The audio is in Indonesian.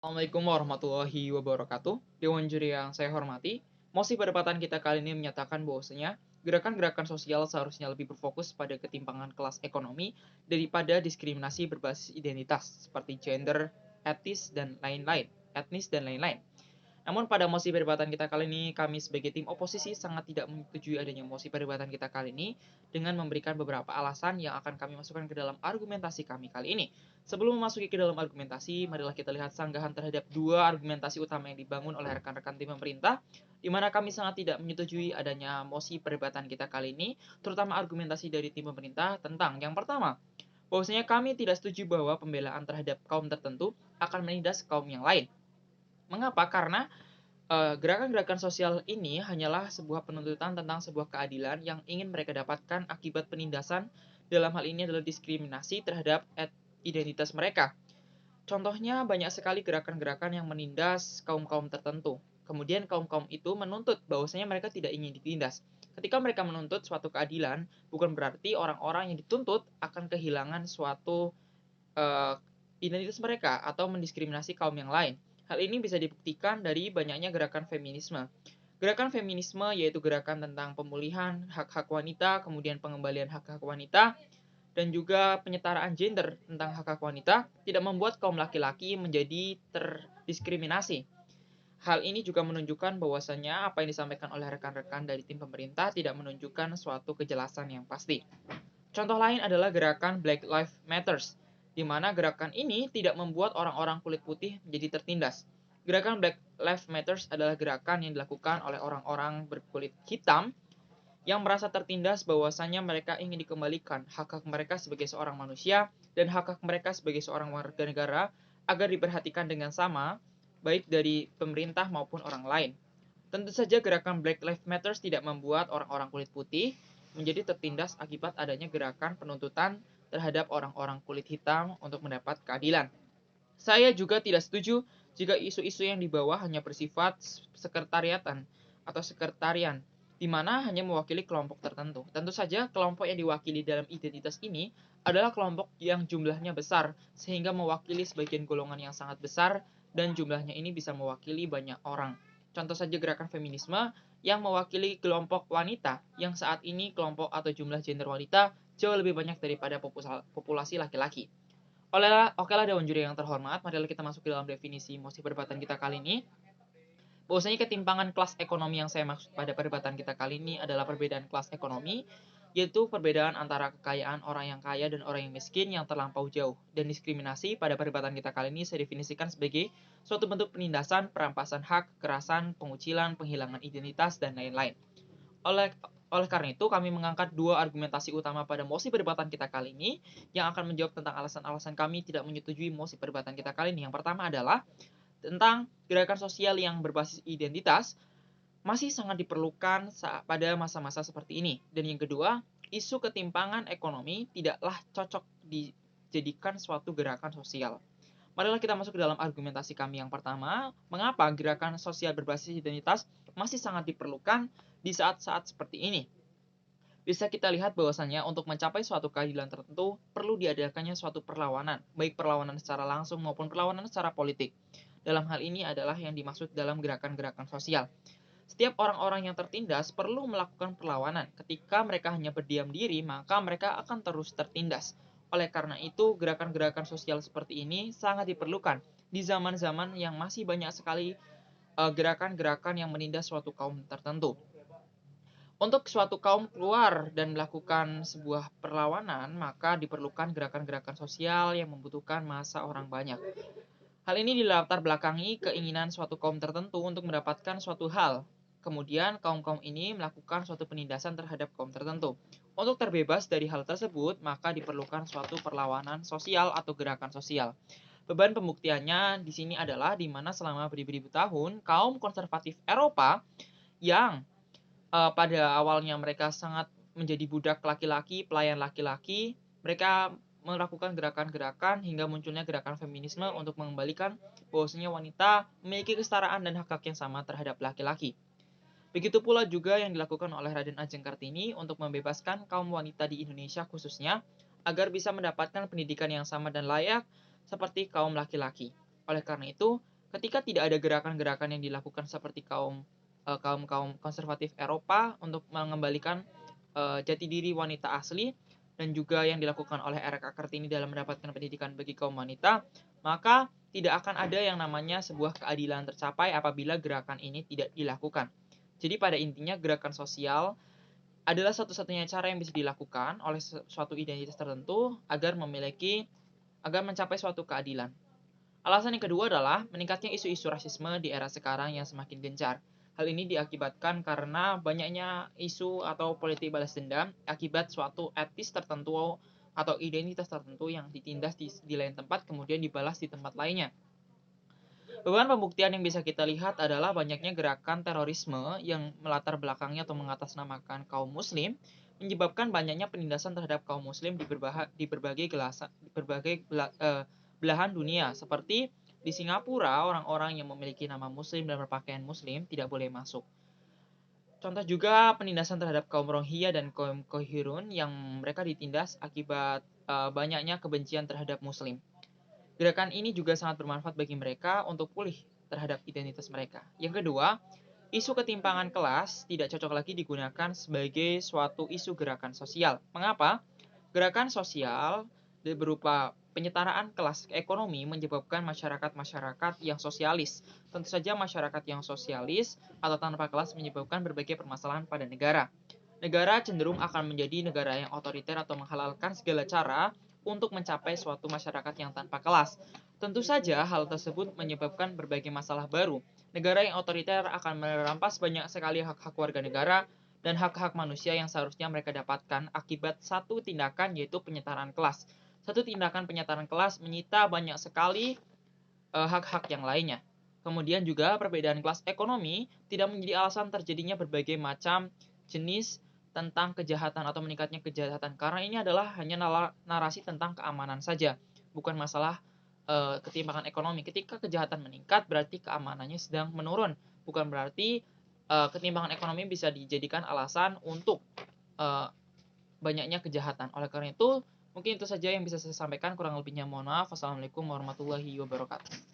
Assalamualaikum warahmatullahi wabarakatuh. Dewan juri yang saya hormati, mosi perdebatan kita kali ini menyatakan bahwasanya gerakan-gerakan sosial seharusnya lebih berfokus pada ketimpangan kelas ekonomi daripada diskriminasi berbasis identitas seperti gender, etnis dan lain-lain. Namun pada mosi perdebatan kita kali ini, kami sebagai tim oposisi sangat tidak menyetujui adanya mosi perdebatan kita kali ini dengan memberikan beberapa alasan yang akan kami masukkan ke dalam argumentasi kami kali ini. Sebelum memasuki ke dalam argumentasi, marilah kita lihat sanggahan terhadap dua argumentasi utama yang dibangun oleh rekan-rekan tim pemerintah, di mana kami sangat tidak menyetujui adanya mosi perdebatan kita kali ini, terutama argumentasi dari tim pemerintah tentang yang pertama, bahwasanya kami tidak setuju bahwa pembelaan terhadap kaum tertentu akan menindas kaum yang lain. Mengapa? Karena gerakan-gerakan sosial ini hanyalah sebuah penuntutan tentang sebuah keadilan yang ingin mereka dapatkan akibat penindasan, dalam hal ini adalah diskriminasi terhadap identitas mereka. Contohnya banyak sekali gerakan-gerakan yang menindas kaum-kaum tertentu. Kemudian kaum-kaum itu menuntut bahwasanya mereka tidak ingin ditindas. Ketika mereka menuntut suatu keadilan, bukan berarti orang-orang yang dituntut akan kehilangan suatu uh, identitas mereka atau mendiskriminasi kaum yang lain. Hal ini bisa dibuktikan dari banyaknya gerakan feminisme. Gerakan feminisme yaitu gerakan tentang pemulihan hak-hak wanita, kemudian pengembalian hak-hak wanita, dan juga penyetaraan gender tentang hak-hak wanita tidak membuat kaum laki-laki menjadi terdiskriminasi. Hal ini juga menunjukkan bahwasannya apa yang disampaikan oleh rekan-rekan dari tim pemerintah tidak menunjukkan suatu kejelasan yang pasti. Contoh lain adalah gerakan Black Lives Matter, di mana gerakan ini tidak membuat orang-orang kulit putih menjadi tertindas. Gerakan Black Lives Matter adalah gerakan yang dilakukan oleh orang-orang berkulit hitam yang merasa tertindas bahwasannya mereka ingin dikembalikan hak-hak mereka sebagai seorang manusia dan hak-hak mereka sebagai seorang warga negara agar diperhatikan dengan sama, baik dari pemerintah maupun orang lain. Tentu saja gerakan Black Lives Matter tidak membuat orang-orang kulit putih menjadi tertindas akibat adanya gerakan penuntutan terhadap orang-orang kulit hitam untuk mendapat keadilan. Saya juga tidak setuju jika isu-isu yang dibawa hanya bersifat sekretariatan atau sekretarian, di mana hanya mewakili kelompok tertentu. Tentu saja kelompok yang diwakili dalam identitas ini adalah kelompok yang jumlahnya besar, sehingga mewakili sebagian golongan yang sangat besar, dan jumlahnya ini bisa mewakili banyak orang. Contoh saja gerakan feminisme yang mewakili kelompok wanita, yang saat ini kelompok atau jumlah gender wanita jauh lebih banyak daripada populasi laki-laki. Oke lah Dewan Juri yang terhormat, marilah kita masuk ke dalam definisi mosi perdebatan kita kali ini. Bahwasanya ketimpangan kelas ekonomi yang saya maksud pada perdebatan kita kali ini adalah perbedaan kelas ekonomi, yaitu perbedaan antara kekayaan orang yang kaya dan orang yang miskin yang terlampau jauh. Dan diskriminasi pada perdebatan kita kali ini saya definisikan sebagai suatu bentuk penindasan, perampasan hak, kekerasan, pengucilan, penghilangan identitas, dan lain-lain. Oleh oleh karena itu, kami mengangkat dua argumentasi utama pada mosi perdebatan kita kali ini yang akan menjawab tentang alasan-alasan kami tidak menyetujui mosi perdebatan kita kali ini. Yang pertama adalah tentang gerakan sosial yang berbasis identitas masih sangat diperlukan pada masa-masa seperti ini. Dan yang kedua, isu ketimpangan ekonomi tidaklah cocok dijadikan suatu gerakan sosial. Marilah kita masuk ke dalam argumentasi kami yang pertama, mengapa gerakan sosial berbasis identitas masih sangat diperlukan di saat-saat seperti ini. Bisa kita lihat bahwasannya untuk mencapai suatu keadilan tertentu perlu diadakannya suatu perlawanan, baik perlawanan secara langsung maupun perlawanan secara politik. Dalam hal ini adalah yang dimaksud dalam gerakan-gerakan sosial. Setiap orang-orang yang tertindas perlu melakukan perlawanan. Ketika mereka hanya berdiam diri, maka mereka akan terus tertindas. Oleh karena itu, gerakan-gerakan sosial seperti ini sangat diperlukan di zaman-zaman yang masih banyak sekali gerakan-gerakan yang menindas suatu kaum tertentu. Untuk suatu kaum keluar dan melakukan sebuah perlawanan, maka diperlukan gerakan-gerakan sosial yang membutuhkan massa orang banyak. Hal ini dilatar belakangi keinginan suatu kaum tertentu untuk mendapatkan suatu hal. Kemudian kaum-kaum ini melakukan suatu penindasan terhadap kaum tertentu. Untuk terbebas dari hal tersebut, maka diperlukan suatu perlawanan sosial atau gerakan sosial. Beban pembuktiannya di sini adalah di mana selama beribu-ribu tahun, kaum konservatif Eropa yang pada awalnya mereka sangat menjadi budak laki-laki, pelayan laki-laki, mereka melakukan gerakan-gerakan hingga munculnya gerakan feminisme untuk mengembalikan bahwasanya wanita memiliki kesetaraan dan hak-hak yang sama terhadap laki-laki. Begitu pula juga yang dilakukan oleh Raden Ajeng Kartini untuk membebaskan kaum wanita di Indonesia khususnya agar bisa mendapatkan pendidikan yang sama dan layak seperti kaum laki-laki. Oleh karena itu, Ketika tidak ada gerakan-gerakan yang dilakukan seperti kaum konservatif Eropa untuk mengembalikan jati diri wanita asli, dan juga yang dilakukan oleh RK Kartini dalam mendapatkan pendidikan bagi kaum wanita, maka tidak akan ada yang namanya sebuah keadilan tercapai apabila gerakan ini tidak dilakukan. Jadi pada intinya gerakan sosial adalah satu-satunya cara yang bisa dilakukan oleh suatu identitas tertentu agar mencapai suatu keadilan. Alasan yang kedua adalah meningkatnya isu-isu rasisme di era sekarang yang semakin gencar. Hal ini diakibatkan karena banyaknya isu atau politik balas dendam akibat suatu etis tertentu atau identitas tertentu yang ditindas di lain tempat kemudian dibalas di tempat lainnya. Beban pembuktian yang bisa kita lihat adalah banyaknya gerakan terorisme yang melatar belakangnya atau mengatasnamakan kaum muslim, menyebabkan banyaknya penindasan terhadap kaum muslim di berbagai belahan dunia. Seperti di Singapura, orang-orang yang memiliki nama muslim dan berpakaian muslim tidak boleh masuk. Contoh juga penindasan terhadap kaum Rohingya dan kaum Kojirun yang mereka ditindas akibat banyaknya kebencian terhadap muslim. Gerakan ini juga sangat bermanfaat bagi mereka untuk pulih terhadap identitas mereka. Yang kedua, isu ketimpangan kelas tidak cocok lagi digunakan sebagai suatu isu gerakan sosial. Mengapa? Gerakan sosial berupa penyetaraan kelas ekonomi menyebabkan masyarakat-masyarakat yang sosialis. Tentu saja masyarakat yang sosialis atau tanpa kelas menyebabkan berbagai permasalahan pada negara. Negara cenderung akan menjadi negara yang otoriter atau menghalalkan segala cara untuk mencapai suatu masyarakat yang tanpa kelas. Tentu saja hal tersebut menyebabkan berbagai masalah baru. Negara yang otoriter akan merampas banyak sekali hak-hak warga negara dan hak-hak manusia yang seharusnya mereka dapatkan akibat satu tindakan yaitu penyetaraan kelas. Satu tindakan penyetaraan kelas menyita banyak sekali hak-hak yang lainnya. Kemudian juga perbedaan kelas ekonomi tidak menjadi alasan terjadinya berbagai macam jenis tentang kejahatan atau meningkatnya kejahatan, karena ini adalah hanya narasi tentang keamanan saja, bukan masalah ketimpangan ekonomi. Ketika kejahatan meningkat berarti keamanannya sedang menurun, bukan berarti ketimpangan ekonomi bisa dijadikan alasan untuk uh, banyaknya kejahatan. Oleh karena itu mungkin itu saja yang bisa saya sampaikan, kurang lebihnya mohon maaf. Wassalamualaikum warahmatullahi wabarakatuh.